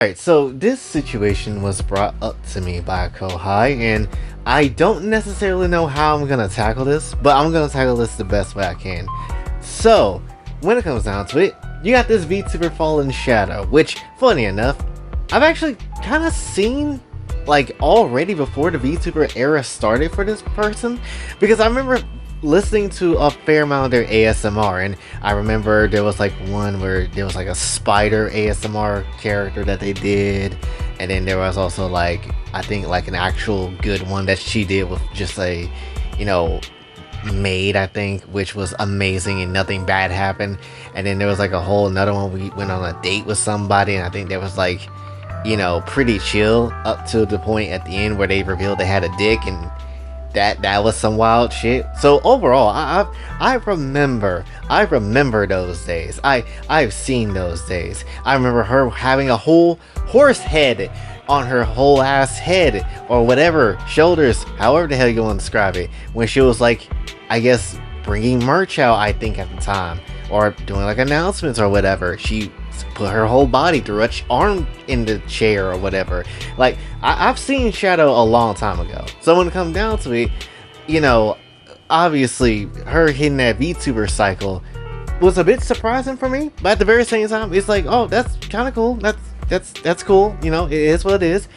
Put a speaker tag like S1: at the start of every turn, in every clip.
S1: Alright, so this situation was brought up to me by Kohai, and I don't necessarily know how I'm gonna tackle this, but I'm gonna tackle this the best way I can. So, when it comes down to it, you got this VTuber FallenShadow, which, funny enough, I've actually kind of seen, like, already before the VTuber era started for this person, because I remember listening to a fair amount of their ASMR, and I remember there was like one where there was like a spider ASMR character that they did, and then there was also like, I think like an actual good one that she did with just a, you know, maid, I think, which was amazing and nothing bad happened. And then there was like a whole another one, we went on a date with somebody, and I think there was like, you know, pretty chill up to the point at the end where they revealed they had a dick, and that was some wild shit. So overall, I remember those days. I've seen those days. I remember her having a whole horse head on her whole ass head, or whatever, shoulders, however the hell you want to describe it, when she was like, I guess, bringing merch out, I think, at the time, or doing like announcements or whatever. She put her whole body through, each arm in the chair or whatever. Like, I've seen Shadow a long time ago. So when it comes down to it, you know, obviously her hitting that VTuber cycle was a bit surprising for me, but at the very same time, it's like, oh, that's kind of cool. That's cool. You know, it is what it is.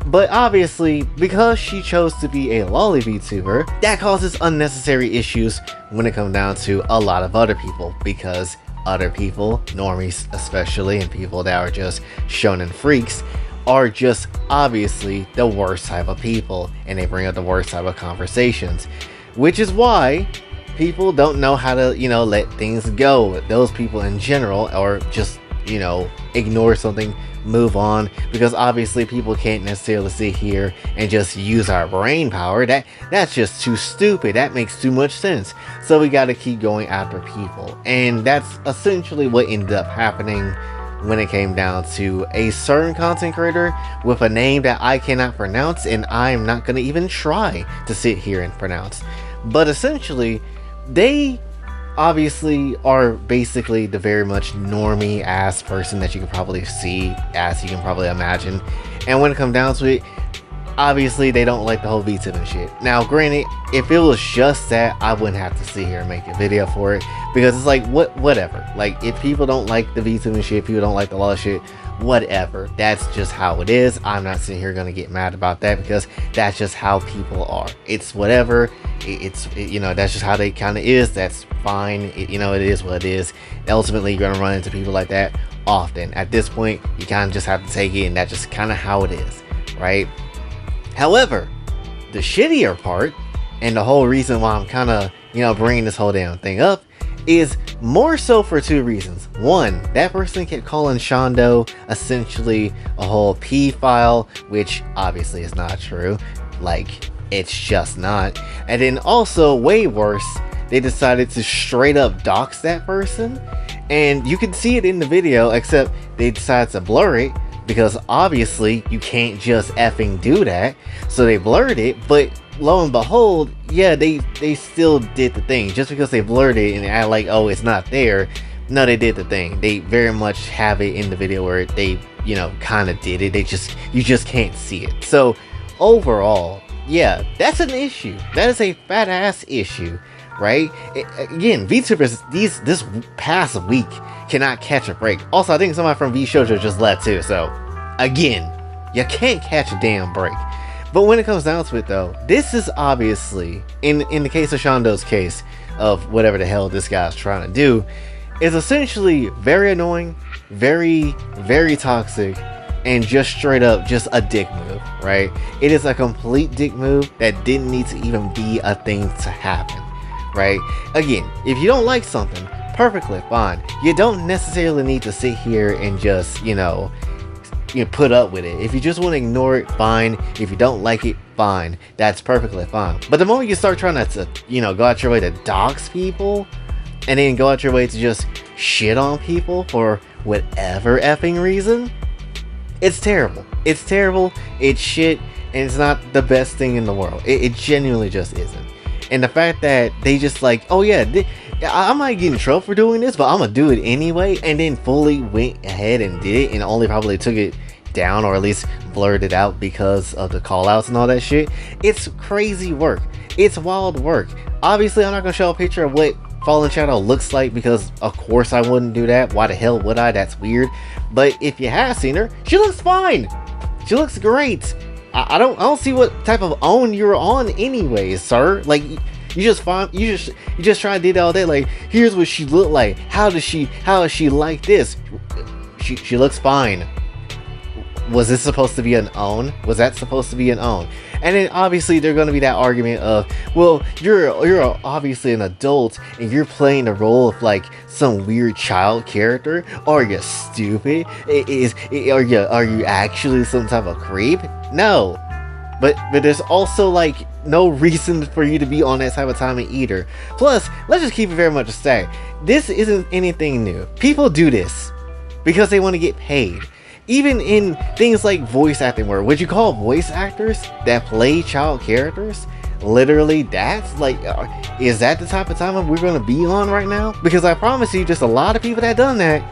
S1: But obviously, because she chose to be a lolly VTuber, that causes unnecessary issues when it comes down to a lot of other people, because other people, normies especially, and people that are just shonen freaks, are just obviously the worst type of people, and they bring up the worst type of conversations, which is why people don't know how to, you know, let things go with those people in general, or just, you know, ignore something, move on, because obviously people can't necessarily sit here and just use our brain power. That's just too stupid. That makes too much sense. So we got to keep going after people, and that's essentially what ended up happening when it came down to a certain content creator with a name that I cannot pronounce, and I'm not going to even try to sit here and pronounce. But essentially, they obviously are basically the very much normie ass person that you can probably see, as you can probably imagine. And when it comes down to it, obviously they don't like the whole VTuber shit. Now granted, if it was just that, I wouldn't have to sit here and make a video for it, because it's like, whatever. Like, if people don't like the VTuber shit, people don't like the law shit, whatever. That's just how it is. I'm not sitting here gonna get mad about that, because that's just how people are. It's whatever. You know, that's just how they kind of is. That's fine. You know, it is what it is. Ultimately, you're gonna run into people like that often. At this point, you kind of just have to take it, and that's just kind of how it is, right? However, the shittier part, and the whole reason why I'm kind of, you know, bringing this whole damn thing up, is more so for two reasons. One, that person kept calling Shondo essentially a whole P-file, which obviously is not true. Like, it's just not. And then also, way worse, they decided to straight up dox that person. And you can see it in the video, except they decided to blur it, because obviously you can't just effing do that. So they blurred it, but lo and behold, yeah, they still did the thing. Just because they blurred it and act like, oh, it's not there, no, they did the thing. They very much have it in the video where they, you know, kind of did it. You just can't see it. So overall, yeah, that's an issue. That is a fat ass issue, right? Again, VTubers this past week cannot catch a break. Also, I think somebody from VShojo just left too. So again, you can't catch a damn break. But when it comes down to it, though, this is obviously, in the case of Shondo's case, of whatever the hell this guy's trying to do, is essentially very annoying, very, very toxic, and just straight up just a dick move, right? It is a complete dick move that didn't need to even be a thing to happen, right? Again, if you don't like something, perfectly fine. You don't necessarily need to sit here and just, you know, put up with it. If you just want to ignore it, fine. If you don't like it, fine. That's perfectly fine. But the moment you start trying to, you know, go out your way to dox people, and then go out your way to just shit on people for whatever effing reason, it's terrible. It's terrible. It's shit, and it's not the best thing in the world. It genuinely just isn't. And the fact that they just like, oh yeah, I might get in trouble for doing this, but I'm gonna do it anyway, and then fully went ahead and did it, and only probably took it down, or at least blurred it out because of the callouts and all that shit. It's crazy work. It's wild work. Obviously, I'm not gonna show a picture of what FallenShadow looks like because of course I wouldn't do that. Why the hell would I? That's weird. But if you have seen her, she looks fine. She looks great. I don't see what type of own you're on anyways, sir. Like, you just try to do that all day. Like, here's what she looked like. How is she like this? She looks fine. Was this supposed to be an own? Was that supposed to be an own? And then obviously there's going to be that argument of, well, you're obviously an adult and you're playing the role of like some weird child character. Are you stupid? Are you actually some type of creep? No. But there's also like no reason for you to be on that type of time either. Plus, let's just keep it very much a stack. This isn't anything new. People do this because they want to get paid. Even in things like voice acting, where would you call voice actors that play child characters? Literally, that's like, is that the type of time we're going to be on right now? Because I promise you, just a lot of people that done that,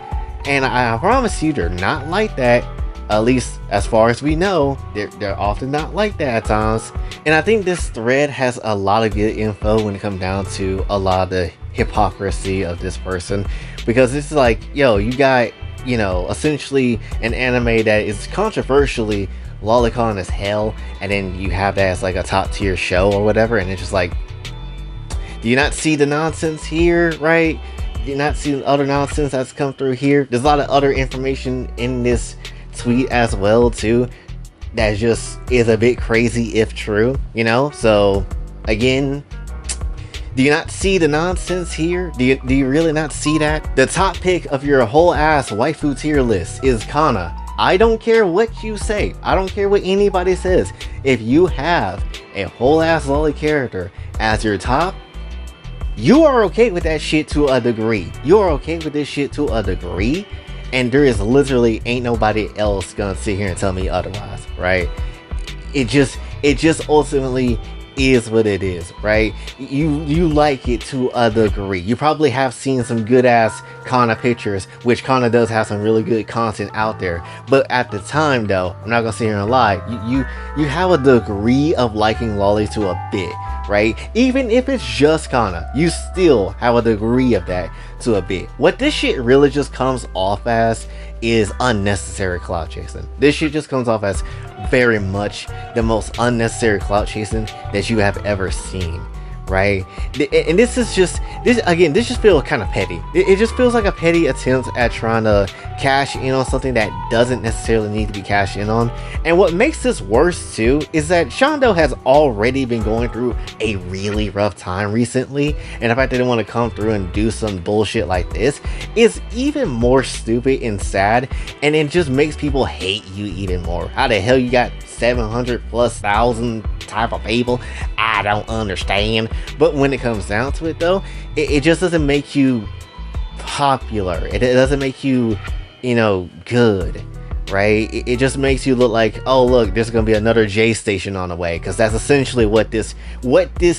S1: and I promise you, they're not like that. At least as far as we know, they're often not like that at times. And I think this thread has a lot of good info when it comes down to a lot of the hypocrisy of this person, because it's like, yo, you got, you know, essentially an anime that is controversially lolicon as hell, and then you have that as like a top tier show or whatever, and it's just like, do you not see the nonsense here, right? Do you not see the other nonsense that's come through here? There's a lot of other information in this tweet as well too that just is a bit crazy if true, you know? So again, do you not see the nonsense here? Do you really not see that? The top pick of your whole ass waifu tier list is Kana. I don't care what you say. I don't care what anybody says. If you have a whole ass lolly character as your top, you are okay with that shit to a degree. You are okay with this shit to a degree, and there is literally ain't nobody else gonna sit here and tell me otherwise, right? It just ultimately is what it is, right? You like it to a degree. You probably have seen some good ass Kana pictures, which Kana does have some really good content out there, but at the time though, I'm not gonna sit here and lie, you have a degree of liking lolly to a bit, right? Even if it's just Kana, you still have a degree of that to a bit. What this shit really just comes off as is unnecessary clout chasing. This shit just comes off as very much the most unnecessary clout chasing that you have ever seen, right? And this just feels kind of petty. It just feels like a petty attempt at trying to cash in on something that doesn't necessarily need to be cashed in on. And what makes this worse too is that Shondo has already been going through a really rough time recently, and the fact that they want to come through and do some bullshit like this is even more stupid and sad, and it just makes people hate you even more. How the hell you got 700,000+ type of people? I don't understand. But when it comes down to it though, it just doesn't make you popular. It doesn't make you, you know, good, right? It just makes you look like, oh look, there's gonna be another J station on the way, because that's essentially what this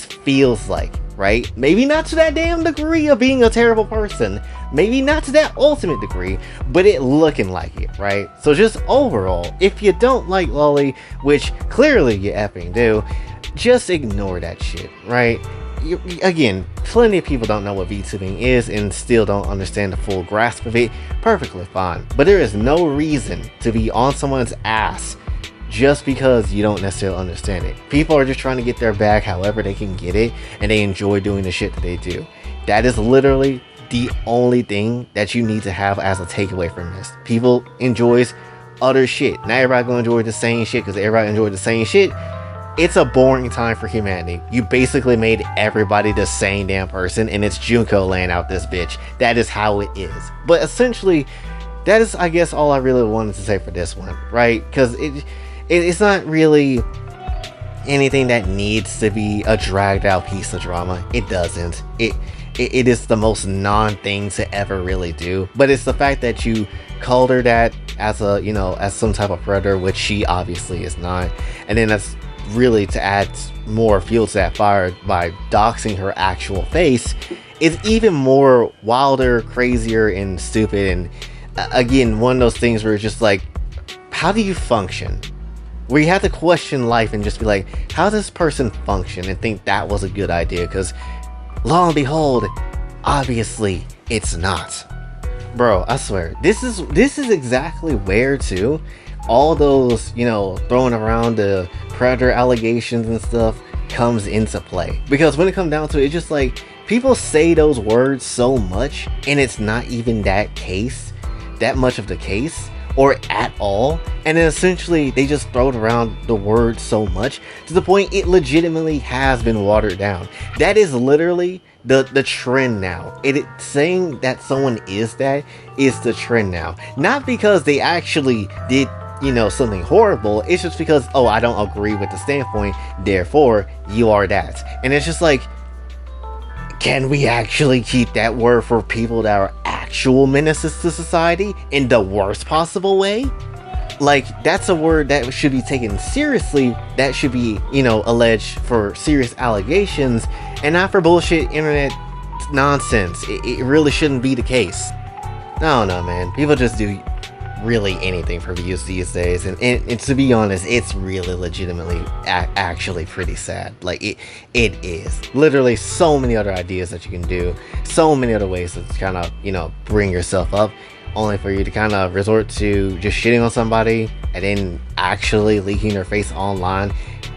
S1: feels like, right? Maybe not to that damn degree of being a terrible person, maybe not to that ultimate degree, but it looking like it, right? So just overall, if you don't like lolly, which clearly you effing do, just ignore that shit, right? Again, plenty of people don't know what VTubing is and still don't understand the full grasp of it. Perfectly fine, but there is no reason to be on someone's ass just because you don't necessarily understand it. People are just trying to get their bag however they can get it, and they enjoy doing the shit that they do. That is literally the only thing that you need to have as a takeaway from this. People enjoys other shit. Not everybody gonna enjoy the same shit because everybody enjoy the same shit. It's a boring time for humanity. You basically made everybody the same damn person, and it's Junko land out this bitch. That is how it is. But essentially, that is, I guess, all I really wanted to say for this one, right? Because it's not really anything that needs to be a dragged out piece of drama. It doesn't. It is the most non-thing to ever really do. But it's the fact that you called her that as a, you know, as some type of predator, which she obviously is not. And then that's really to add more fuel to that fire by doxing her actual face is even more wilder, crazier, and stupid. And again, one of those things where it's just like, how do you function? Where you have to question life and just be like, how does this person function, and think that was a good idea? Because lo and behold, obviously it's not. Bro, I swear, this is exactly where too all those, you know, throwing around the predator allegations and stuff comes into play. Because when it comes down to it, it's just like people say those words so much and it's not even that much of the case, or at all, and then essentially they just throw around the word so much to the point it legitimately has been watered down. That is literally the trend now. Saying that someone is that is the trend now, not because they actually did, you know, something horrible. It's just because, oh, I don't agree with the standpoint, therefore you are that. And it's just like, can we actually keep that word for people that are actual menaces to society in the worst possible way? Like, that's a word that should be taken seriously, that should be, you know, alleged for serious allegations, and not for bullshit internet nonsense. It really shouldn't be the case. I don't know, man. People just do really anything for views these days, and to be honest, it's really legitimately actually pretty sad. Like, it is literally so many other ideas that you can do, so many other ways to kind of, you know, bring yourself up, only for you to kind of resort to just shitting on somebody and then actually leaking their face online.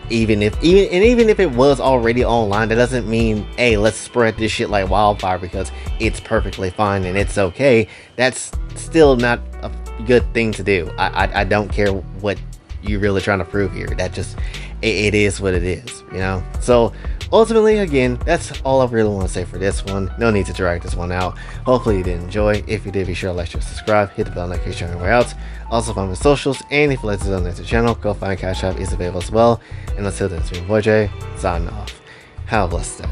S1: Even if it was already online, that doesn't mean, hey, let's spread this shit like wildfire because it's perfectly fine and it's okay. That's still not a good thing to do. I don't care what you're really trying to prove here. That just, it is what it is, you know? So ultimately, again, that's all I really want to say for this one. No need to drag this one out. Hopefully you did enjoy. If you did, be sure to like, share, subscribe, hit the bell notification anywhere else. Also find my socials, and if you'd like to donate to the channel, go find Cash App is available as well. And until then, it's me, Boy J, signing off. Have a blessed day.